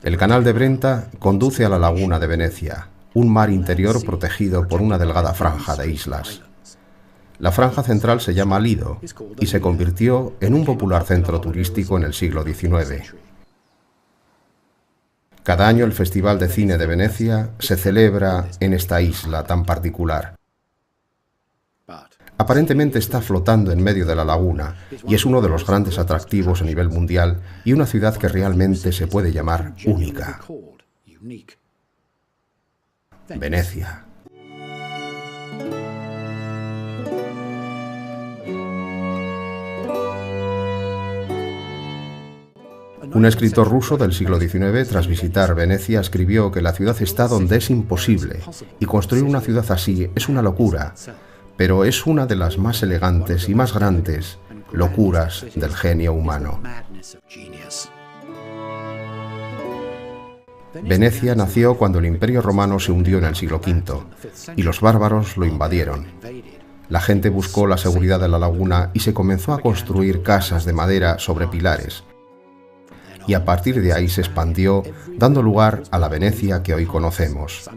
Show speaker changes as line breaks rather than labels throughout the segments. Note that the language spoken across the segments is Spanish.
El canal de Brenta conduce a la laguna de Venecia, un mar interior protegido por una delgada franja de islas. La franja central se llama Lido y se convirtió en un popular centro turístico en el siglo XIX. Cada año el Festival de Cine de Venecia se celebra en esta isla tan particular. Aparentemente está flotando en medio de la laguna y es uno de los grandes atractivos a nivel mundial y una ciudad que realmente se puede llamar única. Venecia. Un escritor ruso del siglo XIX, tras visitar Venecia, escribió que la ciudad está donde es imposible y construir una ciudad así es una locura, pero es una de las más elegantes y más grandes locuras del genio humano. Venecia nació cuando el Imperio Romano se hundió en el siglo V y los bárbaros lo invadieron. La gente buscó la seguridad de la laguna y se comenzó a construir casas de madera sobre pilares. Y a partir de ahí se expandió, dando lugar a la Venecia que hoy conocemos.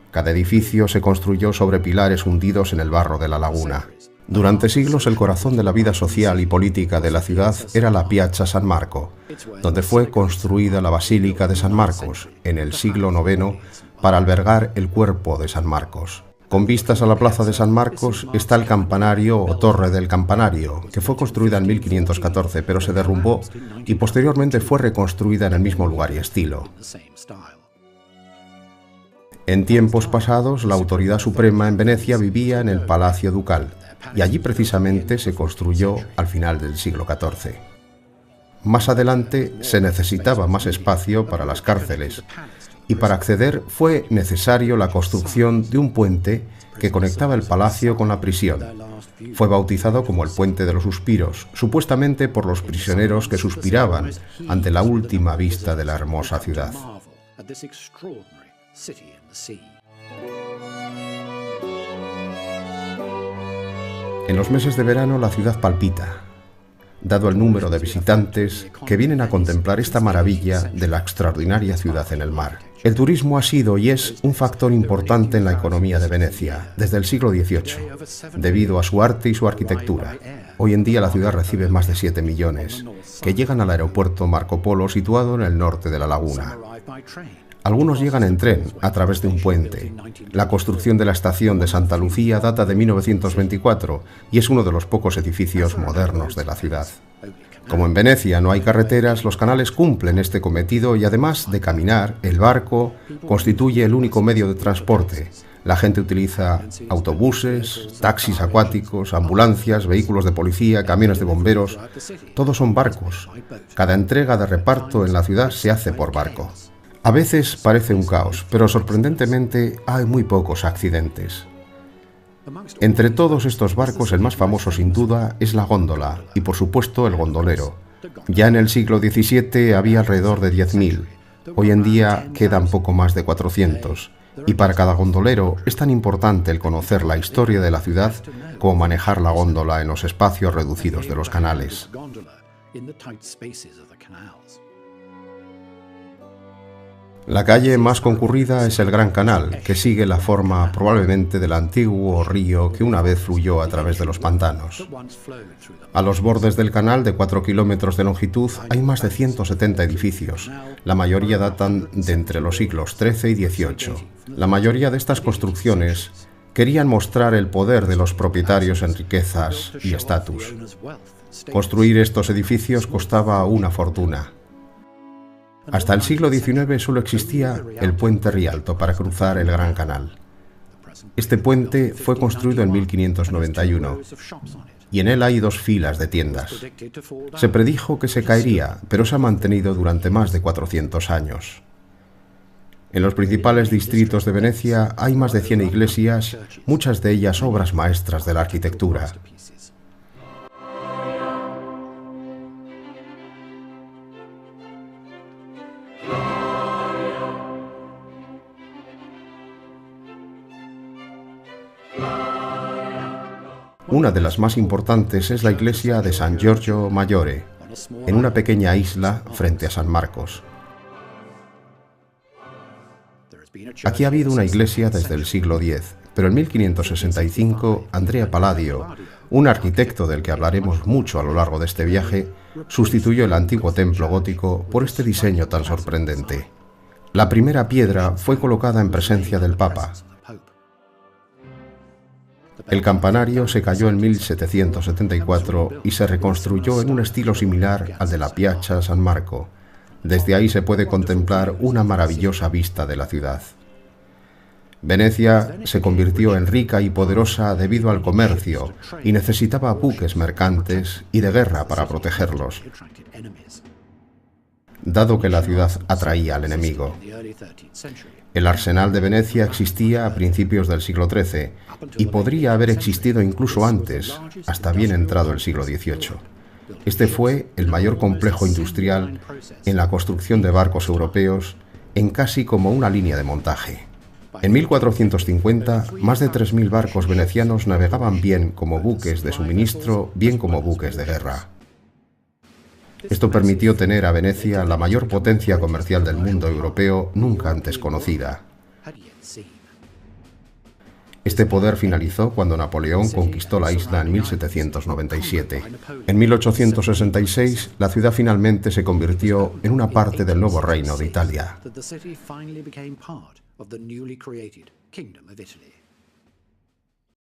Cada edificio se construyó sobre pilares hundidos en el barro de la laguna. Durante siglos el corazón de la vida social y política de la ciudad era la Piazza San Marco, donde fue construida la Basílica de San Marcos en el siglo IX para albergar el cuerpo de San Marcos. Con vistas a la plaza de San Marcos está el campanario o Torre del Campanario, que fue construida en 1514, pero se derrumbó y posteriormente fue reconstruida en el mismo lugar y estilo. En tiempos pasados, la autoridad suprema en Venecia vivía en el Palacio Ducal, y allí precisamente se construyó al final del siglo XIV. Más adelante se necesitaba más espacio para las cárceles, y para acceder fue necesario la construcción de un puente que conectaba el palacio con la prisión. Fue bautizado como el Puente de los Suspiros, supuestamente por los prisioneros que suspiraban ante la última vista de la hermosa ciudad. En los meses de verano la ciudad palpita, dado el número de visitantes que vienen a contemplar esta maravilla de la extraordinaria ciudad en el mar. El turismo ha sido y es un factor importante en la economía de Venecia desde el siglo XVIII, debido a su arte y su arquitectura. Hoy en día la ciudad recibe más de 7 millones, que llegan al aeropuerto Marco Polo situado en el norte de la laguna. Algunos llegan en tren, a través de un puente. La construcción de la estación de Santa Lucía data de 1924 y es uno de los pocos edificios modernos de la ciudad. Como en Venecia no hay carreteras, los canales cumplen este cometido y además de caminar, el barco constituye el único medio de transporte. La gente utiliza autobuses, taxis acuáticos, ambulancias, vehículos de policía, camiones de bomberos. Todos son barcos. Cada entrega de reparto en la ciudad se hace por barco. A veces parece un caos, pero sorprendentemente hay muy pocos accidentes. Entre todos estos barcos, el más famoso sin duda es la góndola y por supuesto el gondolero. Ya en el siglo XVII había alrededor de 10.000, hoy en día quedan poco más de 400, y para cada gondolero es tan importante el conocer la historia de la ciudad como manejar la góndola en los espacios reducidos de los canales. La calle más concurrida es el Gran Canal, que sigue la forma probablemente del antiguo río que una vez fluyó a través de los pantanos. A los bordes del canal, de 4 kilómetros de longitud, hay más de 170 edificios. La mayoría datan de entre los siglos XIII y XVIII. La mayoría de estas construcciones querían mostrar el poder de los propietarios en riquezas y estatus. Construir estos edificios costaba una fortuna. Hasta el siglo XIX solo existía el puente Rialto para cruzar el Gran Canal. Este puente fue construido en 1591 y en él hay 2 filas de tiendas. Se predijo que se caería, pero se ha mantenido durante más de 400 años. En los principales distritos de Venecia hay más de 100 iglesias, muchas de ellas obras maestras de la arquitectura. Una de las más importantes es la iglesia de San Giorgio Maggiore, en una pequeña isla frente a San Marcos. Aquí ha habido una iglesia desde el siglo X, pero en 1565 Andrea Palladio, un arquitecto del que hablaremos mucho a lo largo de este viaje, sustituyó el antiguo templo gótico por este diseño tan sorprendente. La primera piedra fue colocada en presencia del Papa. El campanario se cayó en 1774 y se reconstruyó en un estilo similar al de la Piazza San Marco. Desde ahí se puede contemplar una maravillosa vista de la ciudad. Venecia se convirtió en rica y poderosa debido al comercio y necesitaba buques mercantes y de guerra para protegerlos, dado que la ciudad atraía al enemigo. El arsenal de Venecia existía a principios del siglo XIII y podría haber existido incluso antes, hasta bien entrado el siglo XVIII. Este fue el mayor complejo industrial en la construcción de barcos europeos en casi como una línea de montaje. En 1450, más de 3.000 barcos venecianos navegaban bien como buques de suministro, bien como buques de guerra. Esto permitió tener a Venecia la mayor potencia comercial del mundo europeo nunca antes conocida. Este poder finalizó cuando Napoleón conquistó la isla en 1797. En 1866, la ciudad finalmente se convirtió en una parte del nuevo reino de Italia.